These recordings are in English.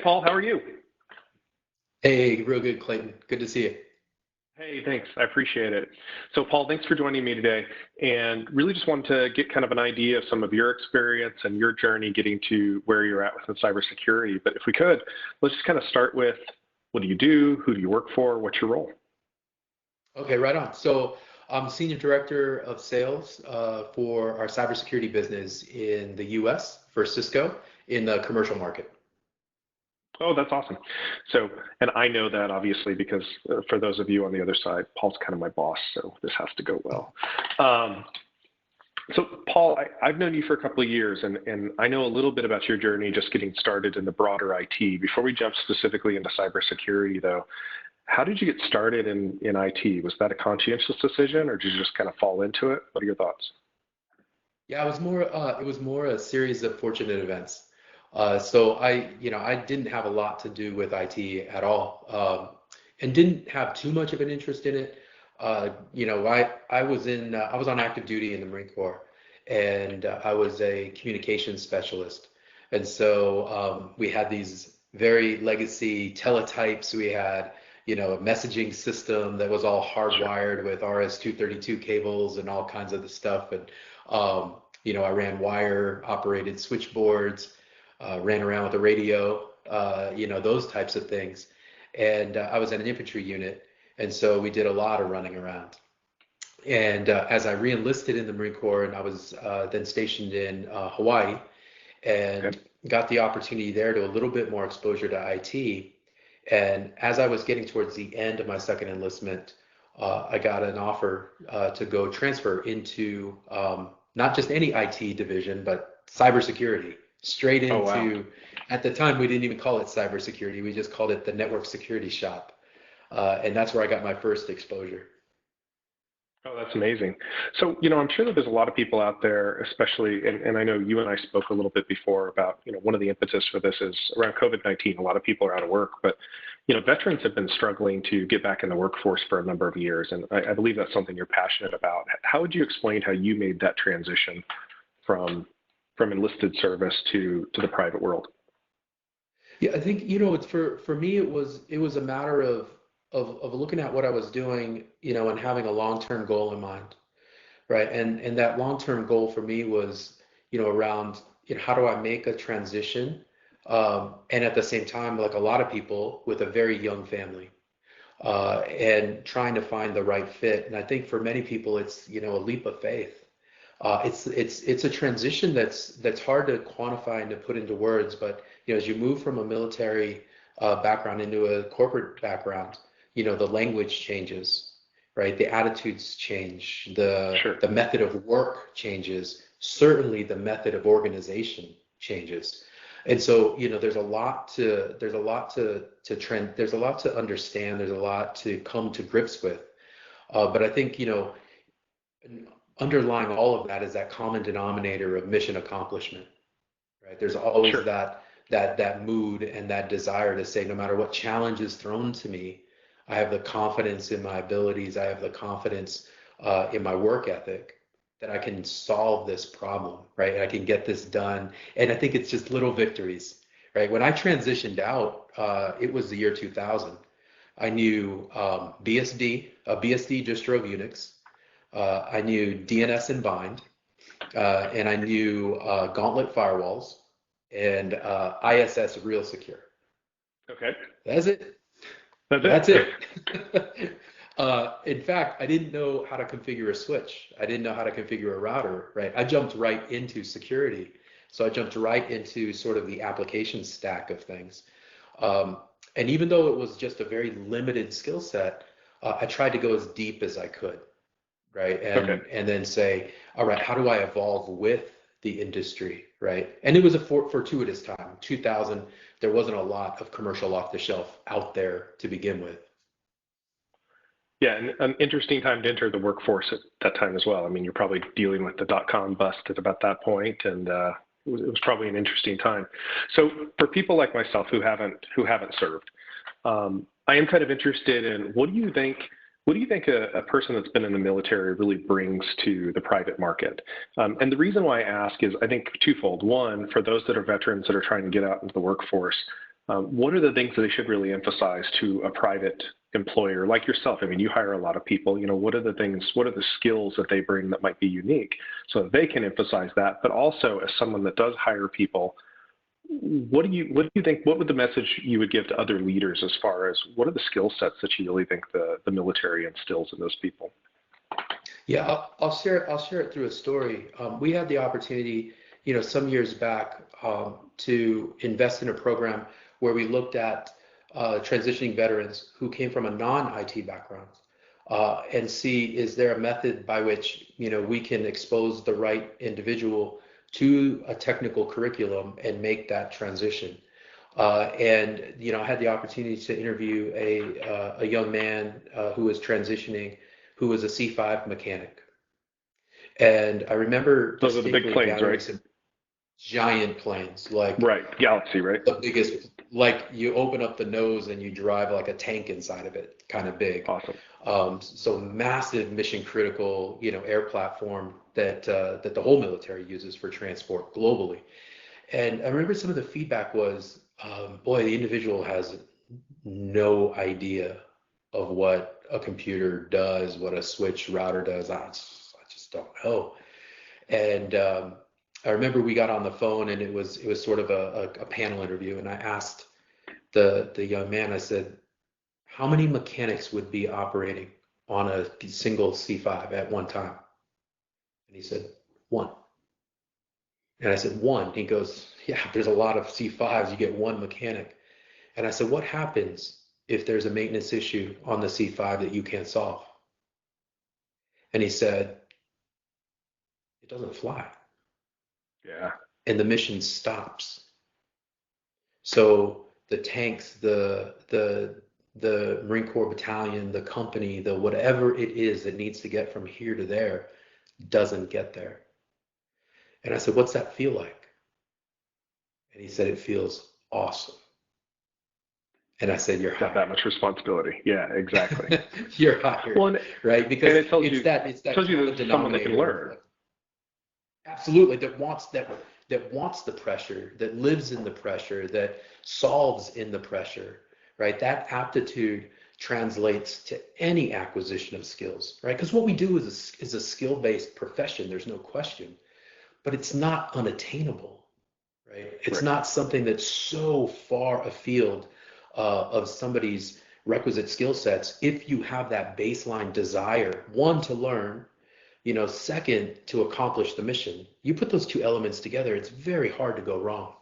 Paul. How are you? Hey, real good, Clayton. Good to see you. Hey, thanks. I appreciate it. So, Paul, thanks for joining me today. And really just wanted to get kind of an idea of some of your experience and your journey getting to where you're at within cybersecurity. But if we could, let's just kind of start with what do you do? Who do you work for? What's your role? Okay, right on. So I'm Senior Director of Sales for our cybersecurity business in the US for Cisco in the commercial market. Oh, that's awesome. So, and I know that obviously because for those of you on the other side, Paul's kind of my boss, so this has to go well. So, Paul, I've known you for a couple of years, and I know a little bit about your journey just getting started in the broader IT. Before we jump specifically into cybersecurity, though, how did you get started in IT? Was that a conscientious decision, or did you just kind of fall into it? What are your thoughts? Yeah, it was more a series of fortunate events. So I didn't have a lot to do with IT at all, and didn't have too much of an interest in it. I was on active duty in the Marine Corp, and I was a communications specialist, and so we had these very legacy teletypes. We had a messaging system that was all Sure. hardwired with RS-232 cables and all kinds of the stuff, and I ran wire operated switchboards, ran around with a radio, those types of things. And I was in an infantry unit, and so we did a lot of running around. And as I re-enlisted in the Marine Corps, and I was then stationed in Hawaii, Okay. and got the opportunity there to a little bit more exposure to IT. And as I was getting towards the end of my second enlistment, I got an offer to go transfer into not just any IT division, but cybersecurity, straight Oh, wow. into, at the time, we didn't even call it cybersecurity. We just called it the network security shop. And that's where I got my first exposure. Oh, that's amazing. So, I'm sure that there's a lot of people out there, especially, and I know you and I spoke a little bit before about, one of the impetus for this is around COVID-19. A lot of people are out of work, but, veterans have been struggling to get back in the workforce for a number of years. And I believe that's something you're passionate about. How would you explain how you made that transition from, from enlisted service to the private world? Yeah, I think, it's for me, it was a matter of looking at what I was doing, and having a long-term goal in mind, right? And that long-term goal for me was, around, how do I make a transition, and at the same time, like a lot of people with a very young family, and trying to find the right fit. And I think for many people, it's, a leap of faith. It's a transition that's hard to quantify and to put into words, but as you move from a military background into a corporate background, the language changes, right? The attitudes change, the Sure. the method of work changes, certainly the method of organization changes. And so, there's a lot to understand, there's a lot to come to grips with. But I think, underlying all of that is that common denominator of mission accomplishment, right? There's always Sure. that mood and that desire to say, no matter what challenge is thrown to me, I have the confidence in my abilities, I have the confidence in my work ethic that I can solve this problem, right? I can get this done. And I think it's just little victories, right? When I transitioned out, it was the year 2000. I knew BSD just drove Unix. I knew DNS and bind, and I knew Gauntlet firewalls and ISS real secure. Okay. That's it. That's That's it. it. In fact, I didn't know how to configure a switch. I didn't know how to configure a router, right? I jumped right into security. So I jumped right into sort of the application stack of things. And even though it was just a very limited skill set, I tried to go as deep as I could, right? Okay. And then say, all right, how do I evolve with the industry, right? And it was a fortuitous time. 2000, there wasn't a lot of commercial off the shelf out there to begin with. Yeah, and an interesting time to enter the workforce at that time as well. I mean, you're probably dealing with the dot-com bust at about that point, and it was probably an interesting time. So for people like myself who haven't served, I am kind of interested in what do you think a person that's been in the military really brings to the private market? And the reason why I ask is I think twofold. One, for those that are veterans that are trying to get out into the workforce, What are the things that they should really emphasize to a private employer like yourself? I mean, you hire a lot of people. What are the things, what are the skills that they bring that might be unique so that they can emphasize that? But also, as someone that does hire people, what do you think? What would the message you would give to other leaders as far as what are the skill sets that you really think the military instills in those people? Yeah, I'll share it. I'll share it through a story. We had the opportunity, some years back, to invest in a program where we looked at transitioning veterans who came from a non-IT background, and see is there a method by which we can expose the right individual to a technical curriculum and make that transition. And I had the opportunity to interview a young man who was transitioning, who was a C5 mechanic. And I remember Those are the big planes, right? some giant planes, like Right, Galaxy, right? the biggest, like you open up the nose and you drive like a tank inside of it, kind of big. Awesome. So massive mission critical, air platform that the whole military uses for transport globally. And I remember some of the feedback was, boy, the individual has no idea of what a computer does, what a switch router does. I just don't know. And I remember we got on the phone and it was sort of a panel interview, and I asked the young man, I said, how many mechanics would be operating on a single C5 at one time? And he said, one. And I said, one. He goes, yeah, there's a lot of C5s, you get one mechanic. And I said, what happens if there's a maintenance issue on the C5 that you can't solve? And he said, it doesn't fly. Yeah. And the mission stops. So the tanks, the Marine Corps battalion, the company, the whatever it is that needs to get from here to there doesn't get there. And I said, what's that feel like? And he said, it feels awesome. And I said, you're Got that much responsibility. Yeah, exactly. You're hired, Well, right? Because and it tells you tells you that there's someone that can learn. Absolutely, that wants the pressure, that lives in the pressure, that solves in the pressure, right? That aptitude translates to any acquisition of skills, right? Because what we do is a skill-based profession. There's no question, but it's not unattainable, right? It's not something that's so far afield of somebody's requisite skill sets if you have that baseline desire, one, to learn, second, to accomplish the mission. You put those two elements together, it's very hard to go wrong.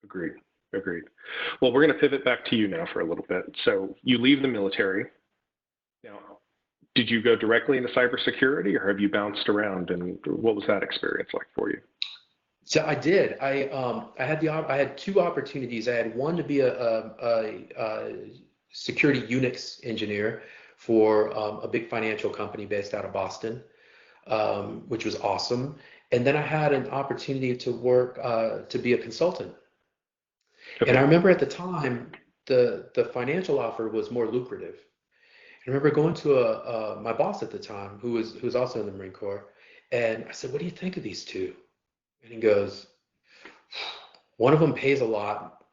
Agreed. Well, we're going to pivot back to you now for a little bit. So you leave the military. Now, did you go directly into cybersecurity, or have you bounced around, and what was that experience like for you? So I did. I had two opportunities. I had one to be a security Unix engineer for a big financial company based out of Boston, which was awesome. And then I had an opportunity to work to be a consultant. Okay. And I remember at the time the financial offer was more lucrative. I remember going to my boss at the time, who was also in the Marine Corps, and I said, "What do you think of these two?" And he goes, one of them pays a lot.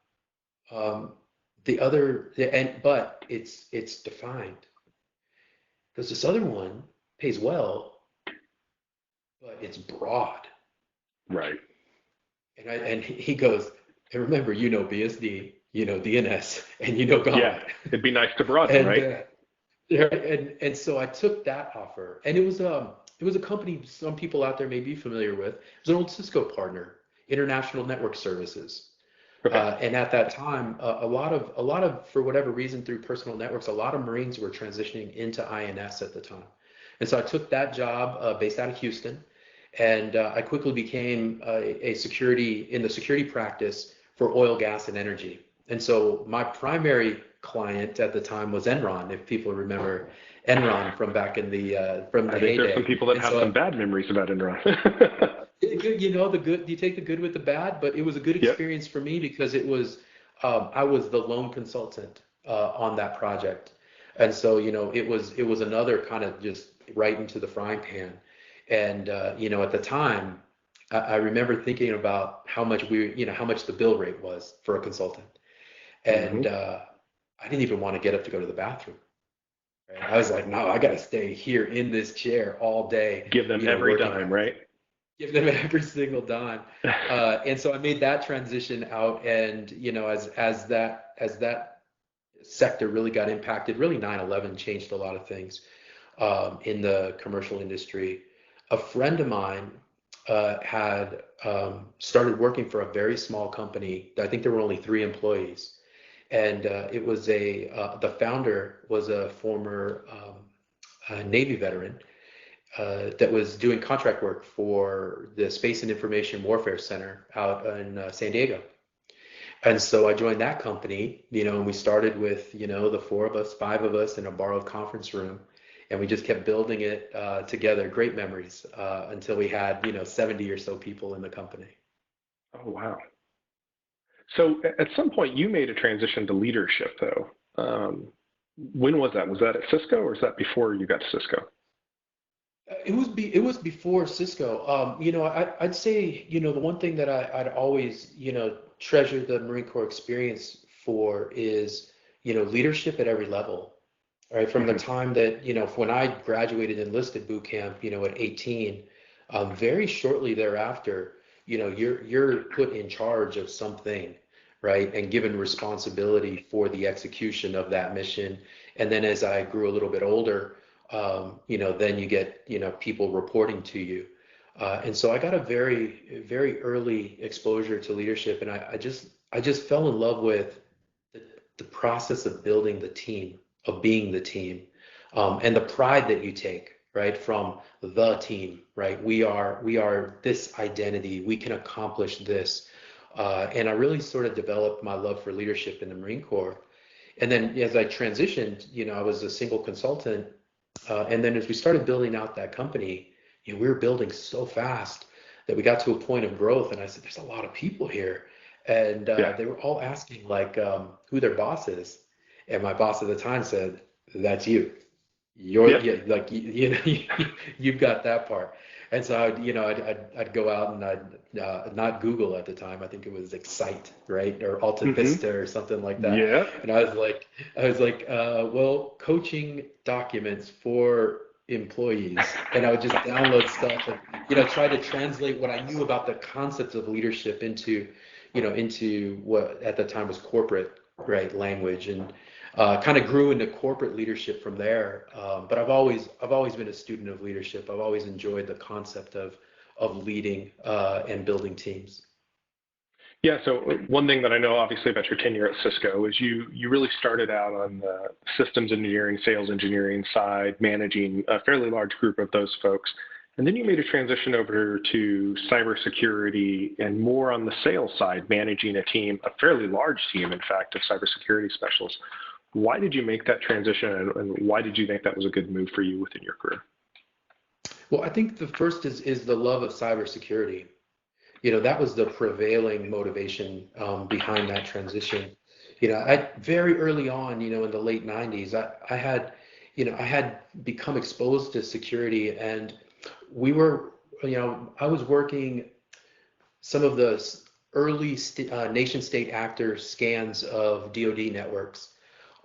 The other, but it's defined. Because this other one pays well, but it's broad. Right. And he goes, and remember, BSD, DNS, and God. Yeah, it'd be nice to broaden, right? And so I took that offer, and it was a company some people out there may be familiar with. It was an old Cisco partner, International Network Services. Okay. And at that time, a lot of, for whatever reason, through personal networks, a lot of Marines were transitioning into INS at the time. And so I took that job based out of Houston, and I quickly became a security in the security practice for oil, gas, and energy. And so my primary client at the time was Enron, if people remember Enron from back in the heyday. I think there's some people that have some bad memories about Enron. The good, you take the good with the bad, but it was a good experience for me because it was I was the lone consultant on that project, and so it was another kind of just right into the frying pan. And at the time, I remember thinking about how much the bill rate was for a consultant. And Hmm. I didn't even want to get up to go to the bathroom. Right? I was like, no, I got to stay here in this chair all day, Give them every working dime, on it, right? give them every single dime. And so I made that transition out, and as that sector really got impacted, really 9/11 changed a lot of things in the commercial industry. A friend of mine had started working for a very small company. I think there were only 3 employees, and it was the founder was a former Navy veteran that was doing contract work for the Space and Information Warfare Center out in San Diego. And so I joined that company, and we started with, the 4 of us, 5 of us in a borrowed conference room. And we just kept building it together, great memories, until we had, 70 or so people in the company. Oh, wow. So at some point you made a transition to leadership though. When was that? Was that at Cisco or was that before you got to Cisco? It was before Cisco. I'd say, the one thing that I'd always, treasure the Marine Corps experience for is, leadership at every level. Right, from the Hmm. time that, when I graduated enlisted boot camp, at 18, very shortly thereafter, you're put in charge of something, right, and given responsibility for the execution of that mission. And then as I grew a little bit older, then you get, people reporting to you. And so I got a very, very early exposure to leadership, and I just fell in love with the, the process of building the team, of being the team, and the pride that you take, right, from the team, right? We are this identity. We can accomplish this, and I really sort of developed my love for leadership in the Marine Corps. And then as I transitioned, I was a single consultant, and then as we started building out that company, we were building so fast that we got to a point of growth. And I said, "There's a lot of people here," and Yeah. they were all asking like who their boss is. And my boss at the time said, "That's you. You're, Yep. yeah, like you've got that part." And so I'd go out and I'd not Google at the time. I think it was Excite, right, or Alta Hmm. Vista or something like that. Yeah. And I was like, well, coaching documents for employees, and I would just download stuff and try to translate what I knew about the concepts of leadership into what at the time was corporate, right, language, and kind of grew into corporate leadership from there. But I've always been a student of leadership. I've always enjoyed the concept of leading and building teams. Yeah. So one thing that I know obviously about your tenure at Cisco is you really started out on the systems engineering, sales engineering side, managing a fairly large group of those folks. And then you made a transition over to cybersecurity and more on the sales side, managing a team, a fairly large team, in fact, of cybersecurity specialists. Why did you make that transition, and why did you think that was a good move for you within your career? Well, I think the first is the love of cybersecurity. That was the prevailing motivation behind that transition. I very early on, in the late 90s, I had become exposed to security, and we were, I was working some of the early nation state actor scans of DoD networks.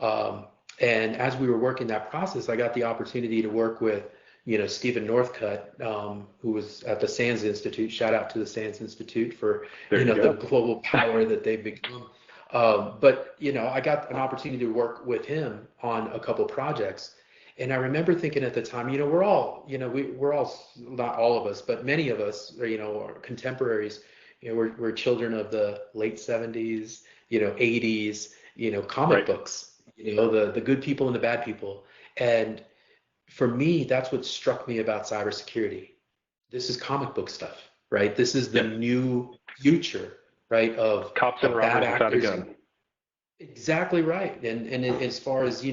Um, and as we were working that process, I got the opportunity to work with, Stephen Northcutt, who was at the SANS Institute. Shout out to the SANS Institute for, There you the go. global power that they've become. But, I got an opportunity to work with him on a couple projects. And I remember thinking at the time, we're all, we're all, not all of us, but many of us, are contemporaries. We're children of the late 70s, 80s, comic Right. books, the good people and the bad people. And for me, that's what struck me about cybersecurity. This is comic book stuff, right? This is the Yep. new future, right? Cops and Of bad robbers without a actors. gun. Exactly right. And as far as,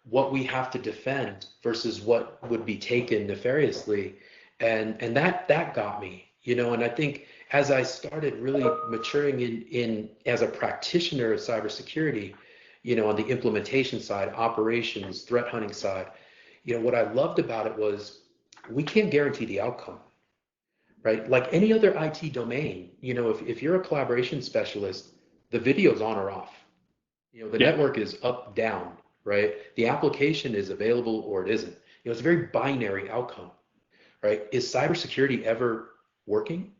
what we have to defend versus what would be taken nefariously. And that got me, and I think as I started really maturing in as a practitioner of cybersecurity, on the implementation side, operations, threat hunting side, what I loved about it was we can't guarantee the outcome, right? Like any other IT domain, if you're a collaboration specialist, the video's on or off, The Yeah. network is up, down, right? The application is available or it isn't. It's a very binary outcome, right? Is cybersecurity ever working?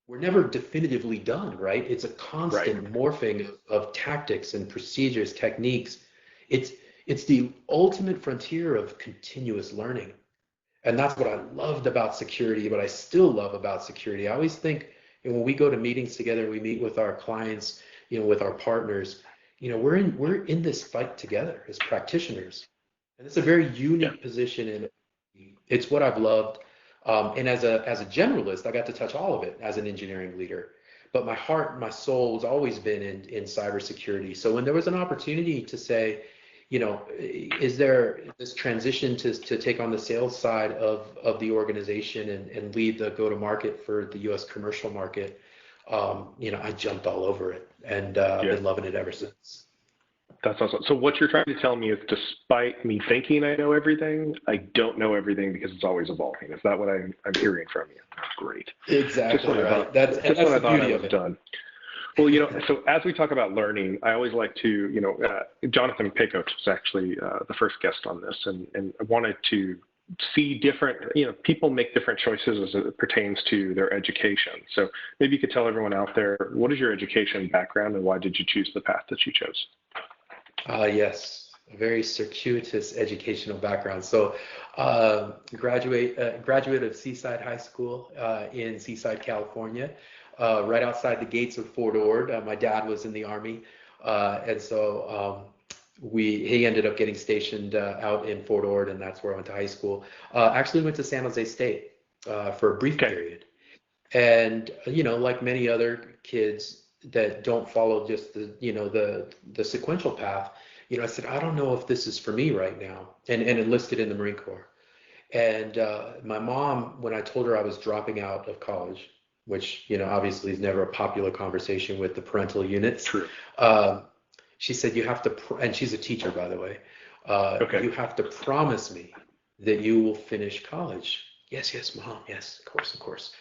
We're never definitively done, right? It's a Right. constant morphing of tactics and procedures, techniques. It's it's the ultimate frontier of continuous learning. And that's what I loved about security, but I still love about security. I always think, when we go to meetings together, we meet with our clients, with our partners, we're in this fight together as practitioners. And it's a very Yeah. unique position, and it's what I've loved. And as a generalist, I got to touch all of it as an engineering leader. But my heart, my soul has always been in cybersecurity. So when there was an opportunity to say, is there this transition to take on the sales side of the organization and lead the go-to-market for the U.S. commercial market? I jumped all over it, and I've Yeah. been loving it ever since. That's awesome. So what you're trying to tell me is, despite me thinking I know everything, I don't know everything because it's always evolving. Is that what I'm hearing from you? Great. Just Exactly when I right. thought, That's just when I the thought I beauty was of it. done. Well, so as we talk about learning, I always like to, Jonathan Paycoach was actually the first guest on this, and I wanted to see different, people make different choices as it pertains to their education. So maybe you could tell everyone out there, what is your education background and why did you choose the path that you chose? Yes, a very circuitous educational background. So, graduate of Seaside High School in Seaside, California, right outside the gates of Fort Ord. My dad was in the Army, and so he ended up getting stationed out in Fort Ord, and that's where I went to high school. Actually went to San Jose State for a brief Okay. period. And like many other kids that don't follow just the sequential path, I said, I don't know if this is for me right now, and enlisted in the Marine Corps. And my mom, when I told her I was dropping out of college, which obviously is never a popular conversation with the parental units, True. um, she said, you have to, and she's a teacher, by the way, Okay. you have to promise me that you will finish college. Yes, yes, mom. Yes, of course, of course.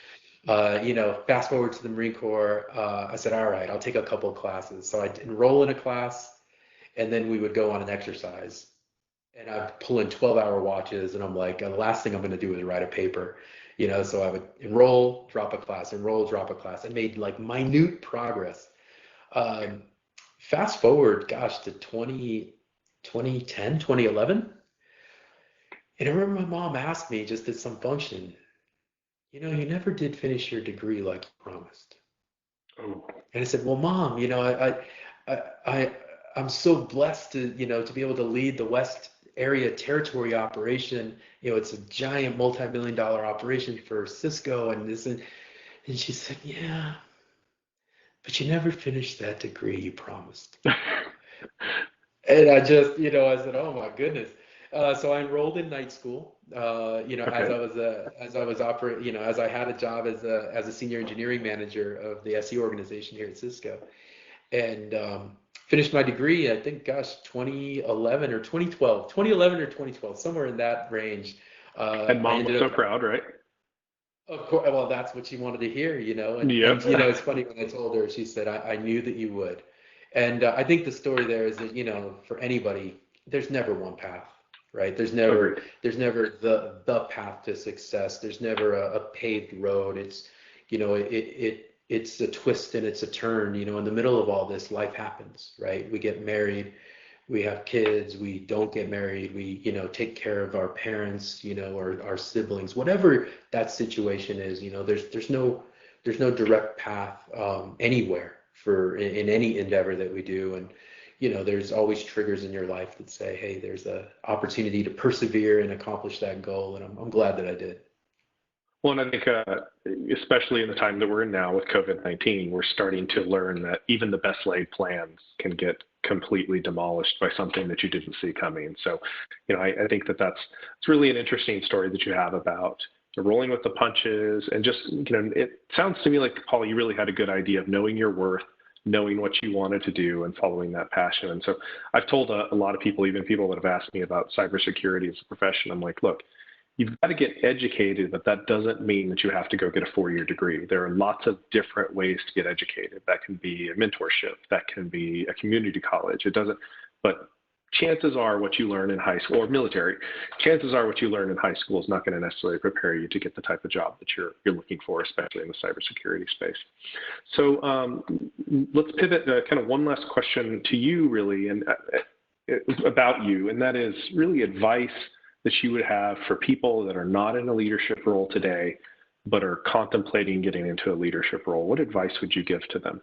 Fast forward to the Marine Corps, I said, all right, I'll take a couple of classes. So I'd enroll in a class, and then we would go on an exercise. And I'd pull in 12-hour watches, and I'm like, the last thing I'm going to do is write a paper. So I would enroll, drop a class, enroll, drop a class. I made like minute progress. Um, Fast forward, gosh, to 2010, 2011. And I remember my mom asked me just at some function, you never did finish your degree like you promised. Oh, And I said, well, mom, I, I, I'm so blessed to be able to lead the West Area Territory operation. It's a giant multi-million-dollar operation for Cisco and this. And she said, yeah, but you never finished that degree you promised. And I just, I said, oh my goodness. So I enrolled in night school. As okay. I was operating, as I had a job as a senior engineering manager of the SE organization here at Cisco, and finished my degree. I think, gosh, 2011 or 2012, 2011 or 2012, somewhere in that range. And I mom was ended so up, proud, right? of course, well, that's what she wanted to hear, and Yep. it's funny when I told her, she said, I knew that you would. And I think the story there is that, for anybody, there's never one path, right? There's never Agreed. there's never the path to success. There's never a paved road. It's, it's a twist and it's a turn, in the middle of all this, life happens, right? We get married, we have kids, we don't get married, we, take care of our parents, or our siblings, whatever that situation is, there's no direct path anywhere in any endeavor that we do. And, there's always triggers in your life that say, hey, there's a opportunity to persevere and accomplish that goal. And I'm glad that I did. Well, and I think, especially in the time that we're in now with COVID-19, we're starting to learn that even the best laid plans can get completely demolished by something that you didn't see coming. So, I think it's really an interesting story that you have about rolling with the punches and just, it sounds to me like, Paul, you really had a good idea of knowing your worth, knowing what you wanted to do and following that passion. And so I've told a lot of people, even people that have asked me about cybersecurity as a profession, I'm like, look, you've got to get educated, but that doesn't mean that you have to go get a 4-year degree. There are lots of different ways to get educated. That can be a mentorship, that can be a community college. It doesn't, but chances are what you learn in high school or military, chances are what you learn in high school is not going to necessarily prepare you to get the type of job that you're looking for, especially in the cybersecurity space. So let's pivot kind of one last question to you, really, and about you, and that is really advice that you would have for people that are not in a leadership role today, but are contemplating getting into a leadership role. What advice would you give to them?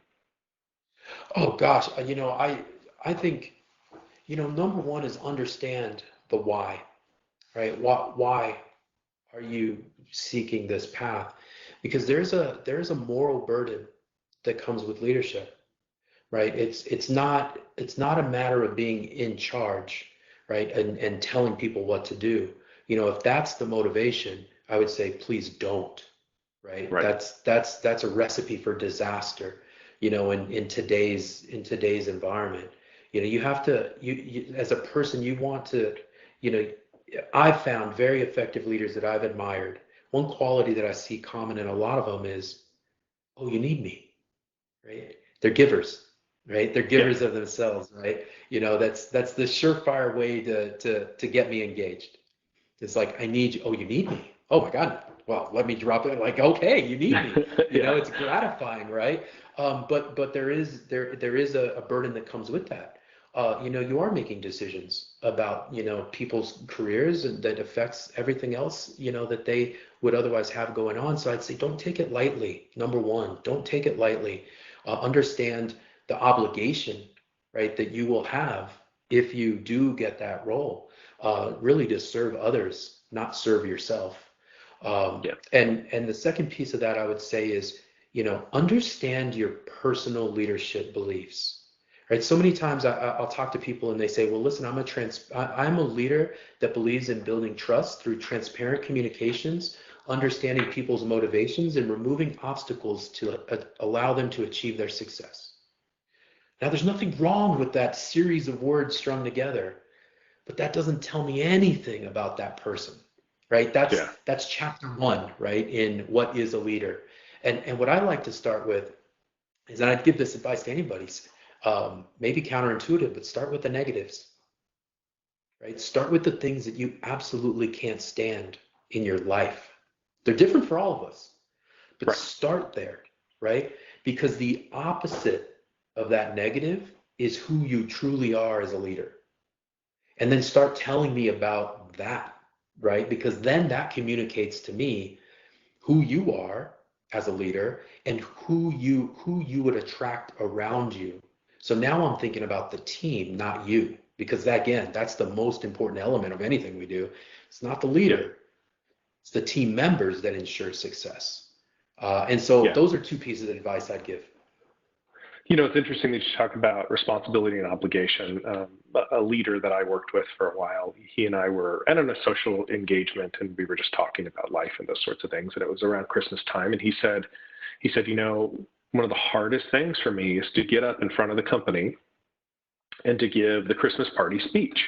Oh gosh, I think, number one is understand the why, right? Why are you seeking this path? Because there's a moral burden that comes with leadership, right? It's not a matter of being in charge, right? And telling people what to do. If that's the motivation, I would say please don't, right? Right. That's a recipe for disaster, in today's environment. You have to, you as a person, you want to, you know, I've found very effective leaders that I've admired. One quality that I see common in a lot of them is, oh, you need me, right? They're givers, right? They're Yeah. givers of themselves, right? That's the surefire way to get me engaged. It's like, I need you. Oh, you need me. Oh my God. Well, let me drop it. Like, okay, you need me. Yeah. It's gratifying, right? But there is a burden that comes with that. You are making decisions about, people's careers, and that affects everything else, that they would otherwise have going on. So I'd say don't take it lightly. Number one, don't take it lightly. Understand the obligation, right, that you will have if you do get that role, really to serve others, not serve yourself. Yeah. And the second piece of that I would say is, understand your personal leadership beliefs. Right. So many times I'll talk to people and they say, well, listen, I'm a leader that believes in building trust through transparent communications, understanding people's motivations, and removing obstacles to allow them to achieve their success. Now, there's nothing wrong with that series of words strung together, but that doesn't tell me anything about that person, right? That's Yeah. that's chapter one, right, in what is a leader. And what I like to start with is, and I'd give this advice to anybody, maybe counterintuitive, but start with the negatives, right? Start with the things that you absolutely can't stand in your life. They're different for all of us, but Right. start there, right? Because the opposite of that negative is who you truly are as a leader. And then start telling me about that, right? Because then that communicates to me who you are as a leader and who you would attract around you. So now I'm thinking about the team, not you, because that, again, that's the most important element of anything we do. It's not the Yeah. leader, it's the team members that ensure success. And so Yeah. those are two pieces of advice I'd give. It's interesting that you talk about responsibility and obligation. A leader that I worked with for a while, he and I were at a social engagement, and we were just talking about life and those sorts of things. And it was around Christmas time, and he said, one of the hardest things for me is to get up in front of the company and to give the Christmas party speech.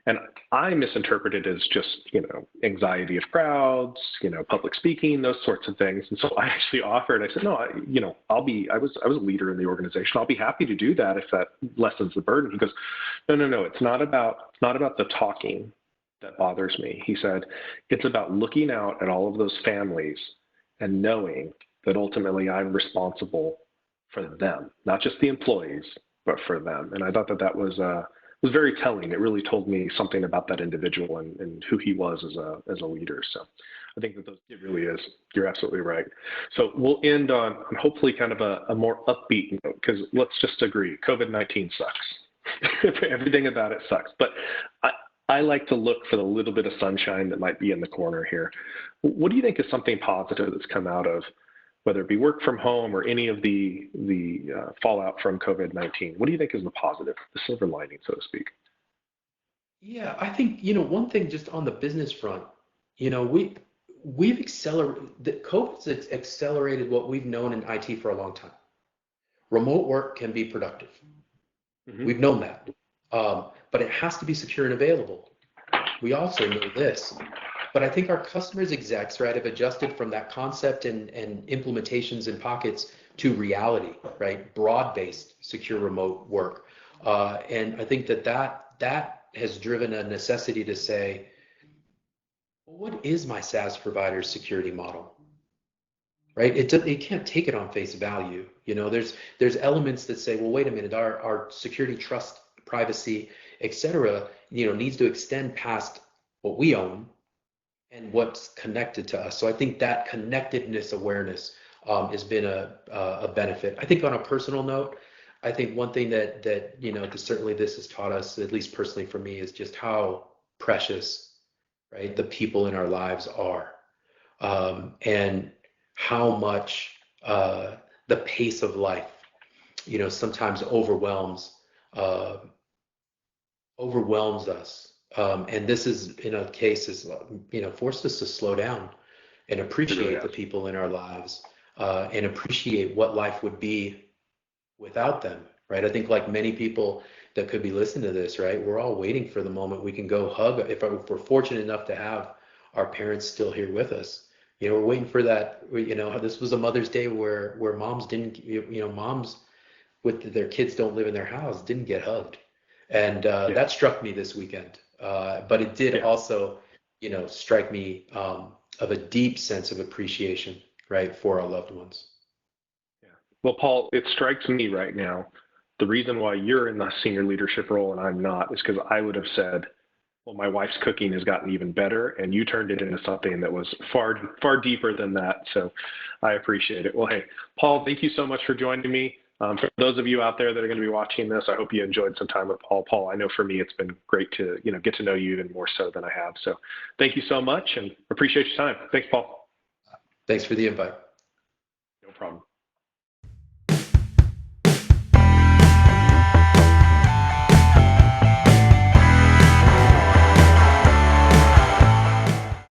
And I misinterpreted it as just, anxiety of crowds, public speaking, those sorts of things. And so I actually offered, I said, no, I was a leader in the organization. I'll be happy to do that if that lessens the burden. He goes, no, it's not about the talking that bothers me. He said, it's about looking out at all of those families and knowing that ultimately I'm responsible for them, not just the employees, but for them. And I thought that was very telling. It really told me something about that individual and who he was as a leader. So I think that it really is. You're absolutely right. So we'll end on hopefully kind of a more upbeat note, because let's just agree, COVID-19 sucks. Everything about it sucks. But I like to look for the little bit of sunshine that might be in the corner here. What do you think is something positive that's come out of, whether it be work from home or any of the fallout from COVID-19? What do you think is the positive, the silver lining, so to speak? Yeah, I think, one thing just on the business front, we've accelerated, COVID's accelerated what we've known in IT for a long time. Remote work can be productive. Mm-hmm. We've known that. But it has to be secure and available. We also know this. But I think our customers execs, right, have adjusted from that concept and implementations in pockets to reality, right? Broad-based secure remote work. And I think that has driven a necessity to say, well, what is my SaaS provider's security model? Right? It can't take it on face value. You know, there's elements that say, well, wait a minute, our security, trust, privacy, et cetera, you know, needs to extend past what we own and what's connected to us. So I think that connectedness awareness has been a benefit. I think on a personal note, I think one thing that you know, certainly this has taught us, at least personally for me, is just how precious, right, the people in our lives are, and how much the pace of life, you know, sometimes uh, overwhelms us. And this is, in a case, is, you know, forced us to slow down and It really appreciate has. the people in our lives, and appreciate what life would be without them, right? I think like many people that could be listening to this, right, we're all waiting for the moment we can go hug. If we're fortunate enough to have our parents still here with us, you know, we're waiting for that. You know, this was a Mother's Day where moms didn't, you know, moms with their kids don't live in their house didn't get hugged, and Yeah. that struck me this weekend. But it did Yeah. also, you know, strike me of a deep sense of appreciation, right, for our loved ones. Yeah. Well, Paul, it strikes me right now, the reason why you're in the senior leadership role and I'm not is because I would have said, well, my wife's cooking has gotten even better, and you turned it into something that was far deeper than that. So I appreciate it. Well, hey, Paul, thank you so much for joining me. For those of you out there that are going to be watching this, I hope you enjoyed some time with Paul. Paul, I know for me, it's been great to, you know, get to know you even more so than I have. So thank you so much and appreciate your time. Thanks, Paul. Thanks for the invite. No problem.